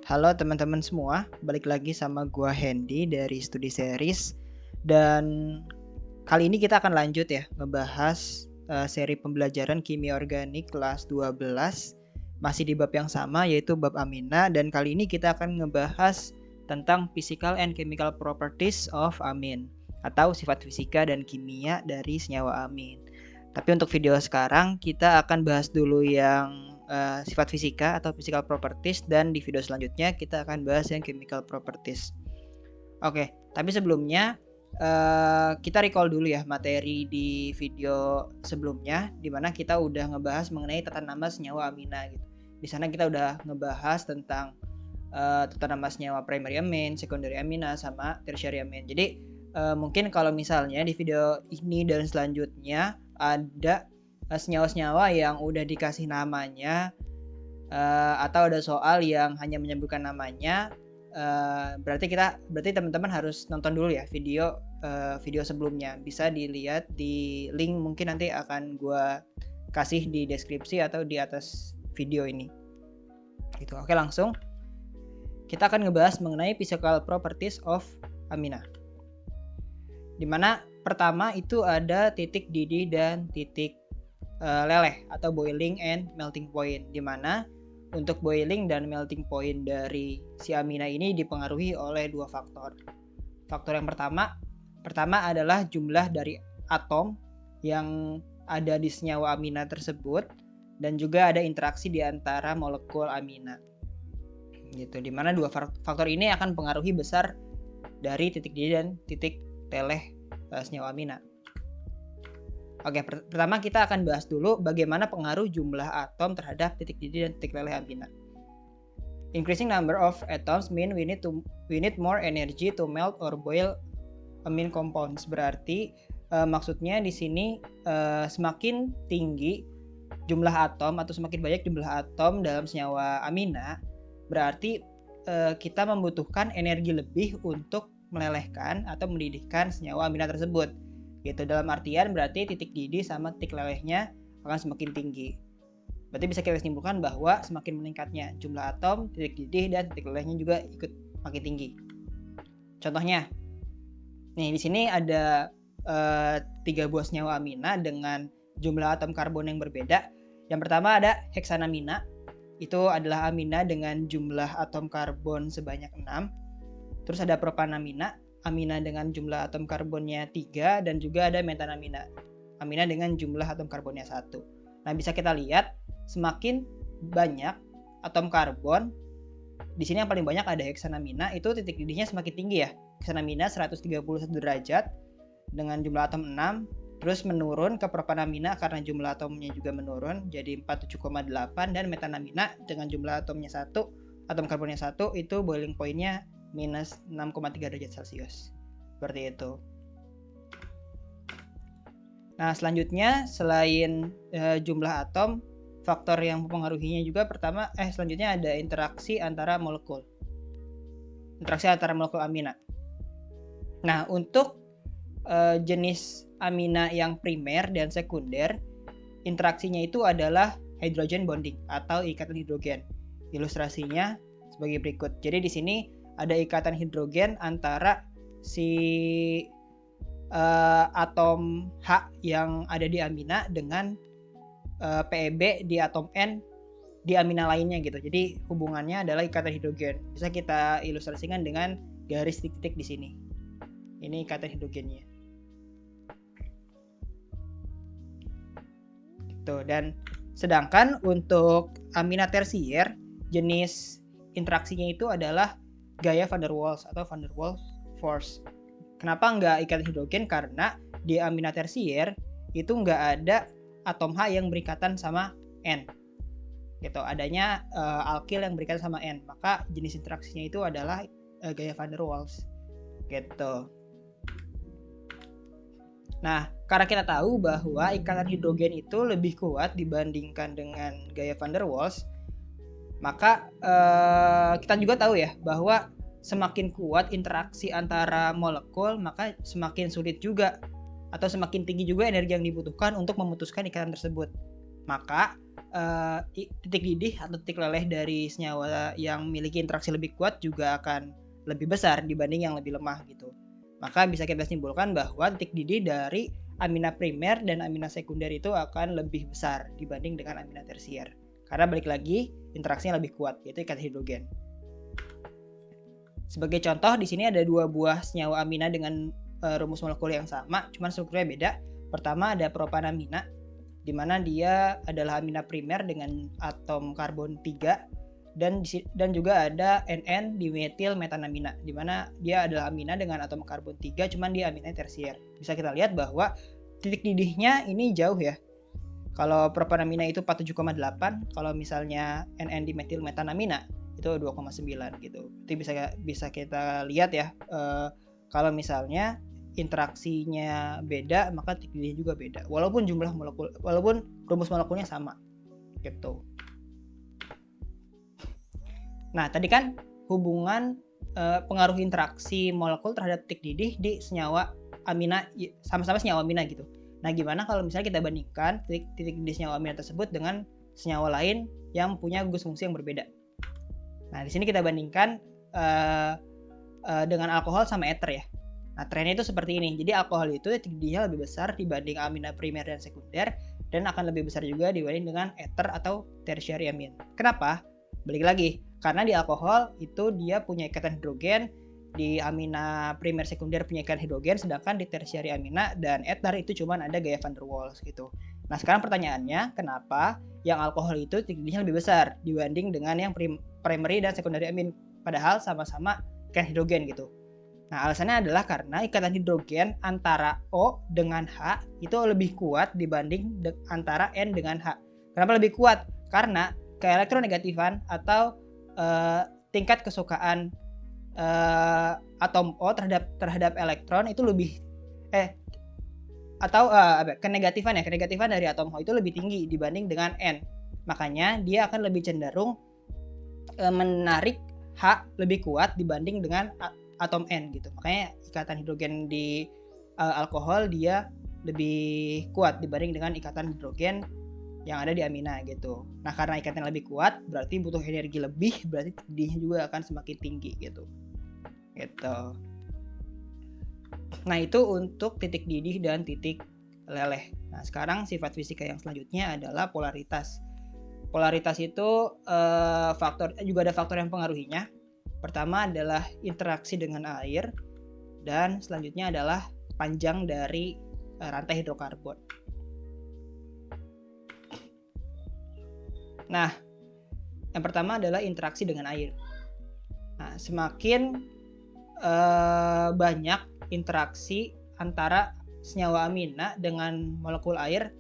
Halo teman-teman semua, balik lagi sama gua Hendy dari Studi Series. Dan kali ini kita akan lanjut ya ngebahas seri pembelajaran kimia organik kelas 12. Masih di bab yang sama yaitu bab amina, dan kali ini kita akan ngebahas tentang physical and chemical properties of amin, atau sifat fisika dan kimia dari senyawa amin. Tapi untuk video sekarang kita akan bahas dulu yang sifat fisika atau physical properties, dan di video selanjutnya kita akan bahas yang chemical properties. Oke, tapi sebelumnya kita recall dulu ya materi di video sebelumnya, di mana kita udah ngebahas mengenai tata nama senyawa amina gitu. Di sana kita udah ngebahas tentang tata nama senyawa primary amin, secondary amina, sama tertiary amin. Jadi mungkin kalau misalnya di video ini dan selanjutnya ada senyawa-senyawa yang udah dikasih namanya atau ada soal yang hanya menyebutkan namanya, berarti teman-teman harus nonton dulu ya video sebelumnya. Bisa dilihat di link, mungkin nanti akan gue kasih di deskripsi atau di atas video ini gitu. Oke, langsung kita akan ngebahas mengenai physical properties of amina, dimana pertama itu ada titik didih dan titik leleh atau boiling and melting point, dimana untuk boiling dan melting point dari si amina ini dipengaruhi oleh dua faktor. Faktor yang pertama adalah jumlah dari atom yang ada di senyawa amina tersebut, dan juga ada interaksi di antara molekul amina gitu, dimana dua faktor ini akan pengaruhi besar dari titik didih dan titik leleh senyawa amina. Oke, pertama kita akan bahas dulu bagaimana pengaruh jumlah atom terhadap titik didih dan titik leleh amina. Increasing number of atoms mean we need more energy to melt or boil amine compounds. Berarti maksudnya di sini semakin tinggi jumlah atom atau semakin banyak jumlah atom dalam senyawa amina, berarti kita membutuhkan energi lebih untuk melelehkan atau mendidihkan senyawa amina tersebut gitu. Dalam artian berarti titik didih sama titik lelehnya akan semakin tinggi. Berarti bisa kita simpulkan bahwa semakin meningkatnya jumlah atom, titik didih dan titik lelehnya juga ikut makin tinggi. Contohnya, nih di sini ada 3 buah senyawa amina dengan jumlah atom karbon yang berbeda. Yang pertama ada heksanamina. Itu adalah amina dengan jumlah atom karbon sebanyak 6. Terus ada propanamina, amina dengan jumlah atom karbonnya 3, dan juga ada metanamina, amina dengan jumlah atom karbonnya 1. Nah, bisa kita lihat semakin banyak atom karbon, di sini yang paling banyak ada heksanamina, itu titik didihnya semakin tinggi ya. Heksanamina 131 derajat dengan jumlah atom 6, terus menurun ke propanamina karena jumlah atomnya juga menurun jadi 47,8, dan metanamina dengan jumlah atomnya 1, atom karbonnya 1, itu boiling point-nya minus 6,3 derajat Celcius. Seperti itu. Nah, selanjutnya selain jumlah atom, faktor yang mempengaruhinya juga selanjutnya ada interaksi antara molekul. Interaksi antara molekul amina. Nah, untuk jenis amina yang primer dan sekunder, interaksinya itu adalah hydrogen bonding atau ikatan hidrogen. Ilustrasinya sebagai berikut. Jadi di sini ada ikatan hidrogen antara si atom H yang ada di amina dengan PEB di atom N di amina lainnya gitu. Jadi hubungannya adalah ikatan hidrogen. Bisa kita ilustrasikan dengan garis titik-titik di sini. Ini ikatan hidrogennya. Gitu. Dan sedangkan untuk amina tersier, jenis interaksinya itu adalah gaya van der Waals atau van der Waals force. Kenapa nggak ikatan hidrogen? Karena di amina tersier itu nggak ada atom H yang berikatan sama N. Gitu. Adanya alkil yang berikatan sama N. Maka jenis interaksinya itu adalah gaya van der Waals. Gitu. Nah, karena kita tahu bahwa ikatan hidrogen itu lebih kuat dibandingkan dengan gaya van der Waals, maka kita juga tahu ya bahwa semakin kuat interaksi antara molekul, maka semakin sulit juga atau semakin tinggi juga energi yang dibutuhkan untuk memutuskan ikatan tersebut. Maka titik didih atau titik leleh dari senyawa yang memiliki interaksi lebih kuat juga akan lebih besar dibanding yang lebih lemah gitu. Maka bisa kita simpulkan bahwa titik didih dari amina primer dan amina sekunder itu akan lebih besar dibanding dengan amina tersier. Karena balik lagi interaksinya lebih kuat, yaitu ikatan hidrogen. Sebagai contoh, di sini ada 2 buah senyawa amina dengan rumus molekul yang sama, cuman strukturnya beda. Pertama ada propanamina, di mana dia adalah amina primer dengan atom karbon 3, dan juga ada NN dimetil metanamina, di mana dia adalah amina dengan atom karbon 3, cuman dia amina tersier. Bisa kita lihat bahwa titik didihnya ini jauh ya. Kalau propanamina itu 47,8, kalau misalnya NN dimetil metanamina itu 2,9 gitu. Itu bisa kita lihat ya, kalau misalnya interaksinya beda, maka titik didihnya juga beda. Walaupun rumus molekulnya sama gitu. Nah, tadi kan hubungan pengaruh interaksi molekul terhadap titik didih di senyawa amina, sama-sama senyawa amina gitu. Nah, gimana kalau misalnya kita bandingkan titik didih senyawa amina tersebut dengan senyawa lain yang punya gugus fungsi yang berbeda? Nah, di sini kita bandingkan dengan alkohol sama ether ya. Nah, trennya itu seperti ini. Jadi alkohol itu titik didihnya lebih besar dibanding amina primer dan sekunder, dan akan lebih besar juga dibanding dengan ether atau tertiary amine. Kenapa? Balik lagi, karena di alkohol itu dia punya ikatan hidrogen, di amina primer sekunder punya ikatan hidrogen, sedangkan di tertiary amina dan ether itu cuma ada gaya van der Waals gitu. Nah, sekarang pertanyaannya, kenapa yang alkohol itu titik didihnya lebih besar dibanding dengan yang primary dan secondary amine, padahal sama-sama ikatan hidrogen gitu? Nah, alasannya adalah karena ikatan hidrogen antara O dengan H itu lebih kuat dibanding antara N dengan H. Kenapa lebih kuat? Karena keelektronegatifan atau tingkat kesukaan atom O terhadap elektron itu lebih kenegatifan dari atom O itu lebih tinggi dibanding dengan N. Makanya dia akan lebih cenderung menarik H lebih kuat dibanding dengan atom N gitu. Makanya ikatan hidrogen di alkohol dia lebih kuat dibanding dengan ikatan hidrogen yang ada di amina gitu. Nah, karena ikatan lebih kuat berarti butuh energi lebih, berarti didihnya juga akan semakin tinggi gitu. Nah, itu untuk titik didih dan titik leleh. Nah, sekarang sifat fisika yang selanjutnya adalah polaritas. Polaritas itu juga ada faktor yang mempengaruhinya. Pertama adalah interaksi dengan air, dan selanjutnya adalah panjang dari rantai hidrokarbon. Nah, yang pertama adalah interaksi dengan air. Nah, semakin banyak interaksi antara senyawa amina dengan molekul air,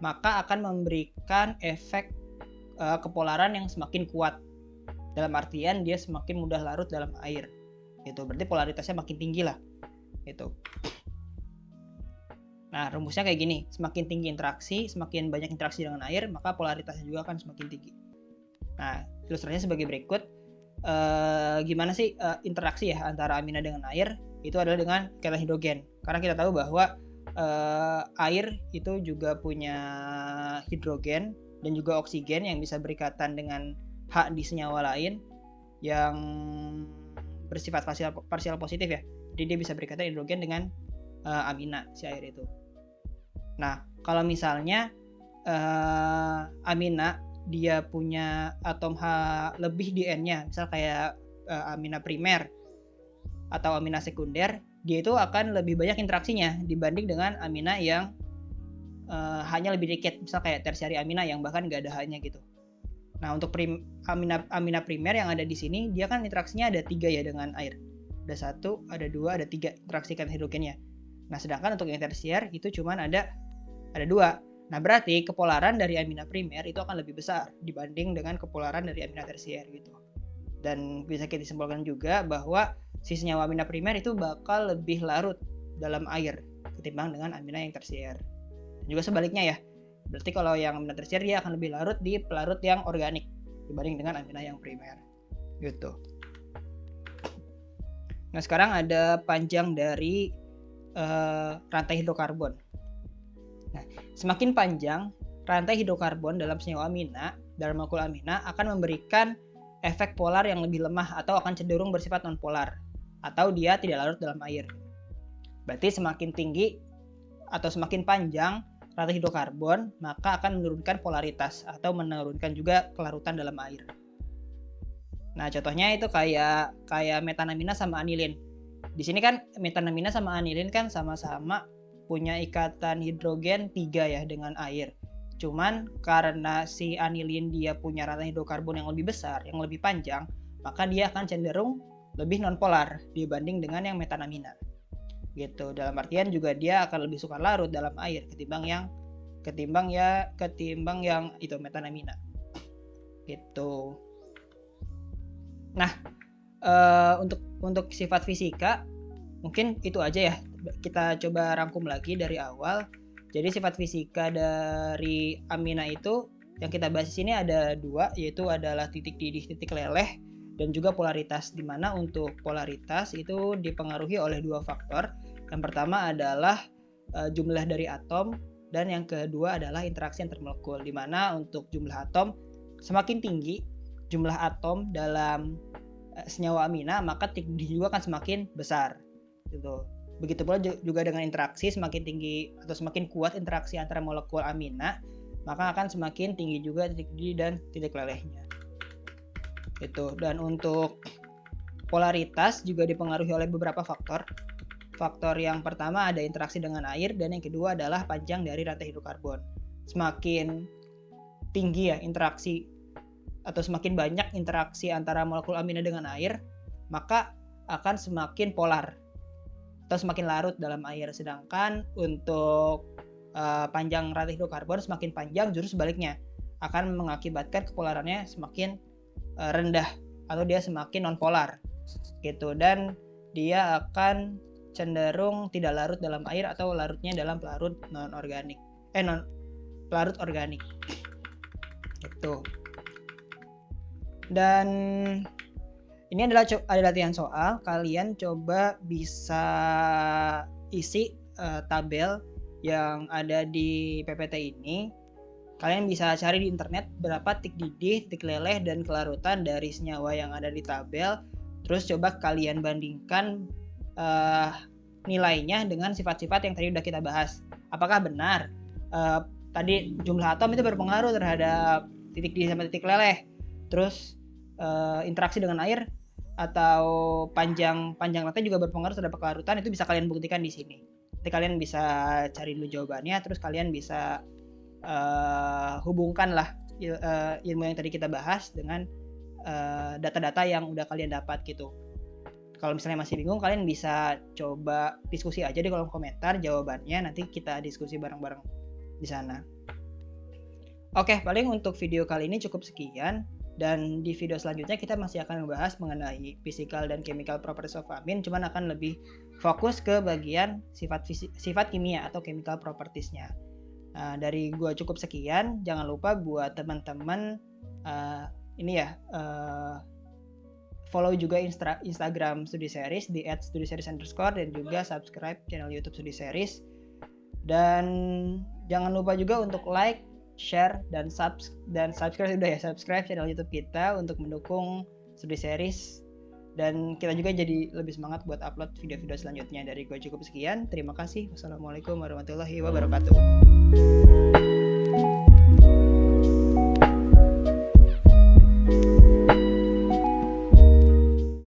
maka akan memberikan efek kepolaran yang semakin kuat. Dalam artian dia semakin mudah larut dalam air. Gitu. Berarti polaritasnya makin tinggi lah. Gitu. Nah, rumusnya kayak gini. Semakin tinggi interaksi, semakin banyak interaksi dengan air, maka polaritasnya juga akan semakin tinggi. Nah, ilustrasinya sebagai berikut. Gimana sih interaksi ya antara amina dengan air? Itu adalah dengan ikatan hidrogen. Karena kita tahu bahwa air itu juga punya hidrogen dan juga oksigen yang bisa berikatan dengan H di senyawa lain yang bersifat parsial positif ya. Jadi dia bisa berikatan hidrogen dengan amina si air itu. Nah, kalau misalnya amina dia punya atom H lebih di N-nya, misal kayak amina primer atau amina sekunder, dia itu akan lebih banyak interaksinya dibanding dengan amina yang H-nya lebih dikit, misal kayak tertiary amina yang bahkan nggak ada H-nya gitu. Nah, untuk amina primer yang ada di sini, dia kan interaksinya ada 3 ya dengan air. Ada 1, ada 2, ada 3 interaksi kan hidrogennya. Nah, sedangkan untuk yang tersier itu cuma ada 2. Nah, berarti kepolaran dari amina primer itu akan lebih besar dibanding dengan kepolaran dari amina tersier gitu. Dan bisa kita simpulkan juga bahwa si senyawa amina primer itu bakal lebih larut dalam air ketimbang dengan amina yang tersier. Dan juga sebaliknya ya. Berarti kalau yang amina tersier dia akan lebih larut di pelarut yang organik dibanding dengan amina yang primer. Gitu. Nah, sekarang ada panjang dari rantai hidrokarbon. Nah, semakin panjang rantai hidrokarbon dalam senyawa amina, dalam molekul amina akan memberikan efek polar yang lebih lemah atau akan cenderung bersifat non-polar atau dia tidak larut dalam air. Berarti semakin tinggi atau semakin panjang rantai hidrokarbon, maka akan menurunkan polaritas atau menurunkan juga kelarutan dalam air. Nah, contohnya itu kayak metanamina sama anilin. Di sini kan metanamina sama anilin kan sama-sama punya ikatan hidrogen 3 ya dengan air. Cuman karena si anilin dia punya rantai hidrokarbon yang lebih besar, yang lebih panjang, maka dia akan cenderung lebih nonpolar dibanding dengan yang metanamina. Gitu. Dalam artian juga dia akan lebih suka larut dalam air ketimbang yang itu metanamina. Gitu. Nah, untuk sifat fisika mungkin itu aja ya. Kita coba rangkum lagi dari awal. Jadi sifat fisika dari amina itu yang kita bahas di sini ada 2, yaitu adalah titik didih, titik leleh, dan juga polaritas. Di mana untuk polaritas itu dipengaruhi oleh 2 faktor. Yang pertama adalah jumlah dari atom, dan yang kedua adalah interaksi antar molekul. Di mana untuk jumlah atom semakin tinggi jumlah atom dalam senyawa amina, maka titik didih juga akan semakin besar. Gitu. Begitu pula juga dengan interaksi, semakin tinggi atau semakin kuat interaksi antara molekul amina, maka akan semakin tinggi juga titik didih dan titik lelehnya. Itu. Dan untuk polaritas juga dipengaruhi oleh beberapa faktor. Faktor yang pertama ada interaksi dengan air, dan yang kedua adalah panjang dari rantai hidrokarbon. Semakin tinggi ya interaksi atau semakin banyak interaksi antara molekul amina dengan air, maka akan semakin polar atau semakin larut dalam air. Sedangkan untuk panjang rantai hidrokarbon semakin panjang, justru sebaliknya akan mengakibatkan kepolarannya semakin rendah atau dia semakin non-polar gitu, dan dia akan cenderung tidak larut dalam air atau larutnya dalam pelarut non-organik pelarut organik gitu. Dan ini adalah latihan soal. Kalian coba bisa isi tabel yang ada di PPT ini. Kalian bisa cari di internet berapa titik didih, titik leleh, dan kelarutan dari senyawa yang ada di tabel. Terus coba kalian bandingkan nilainya dengan sifat-sifat yang tadi udah kita bahas. Apakah benar tadi jumlah atom itu berpengaruh terhadap titik didih sama titik leleh? Terus interaksi dengan air atau panjang rantai juga berpengaruh terhadap kelarutan? Itu bisa kalian buktikan di sini. Nanti kalian bisa cari dulu jawabannya, terus kalian bisa hubungkan lah ilmu yang tadi kita bahas dengan data-data yang udah kalian dapat gitu. Kalau misalnya masih bingung, kalian bisa coba diskusi aja di kolom komentar jawabannya, nanti kita diskusi bareng-bareng di sana. Oke, paling untuk video kali ini cukup sekian. Dan di video selanjutnya kita masih akan membahas mengenai physical dan chemical properties of amin, cuman akan lebih fokus ke bagian sifat kimia atau chemical propertiesnya. Nah, dari gua cukup sekian. Jangan lupa buat teman-teman follow juga Instagram Studi Series di @studiseries_ dan juga subscribe channel YouTube Studi Series. Dan jangan lupa juga untuk like, share, dan subscribe channel YouTube kita untuk mendukung Studi Series, dan kita juga jadi lebih semangat buat upload video-video selanjutnya. Dari gue cukup sekian. Terima kasih. Wassalamualaikum warahmatullahi wabarakatuh.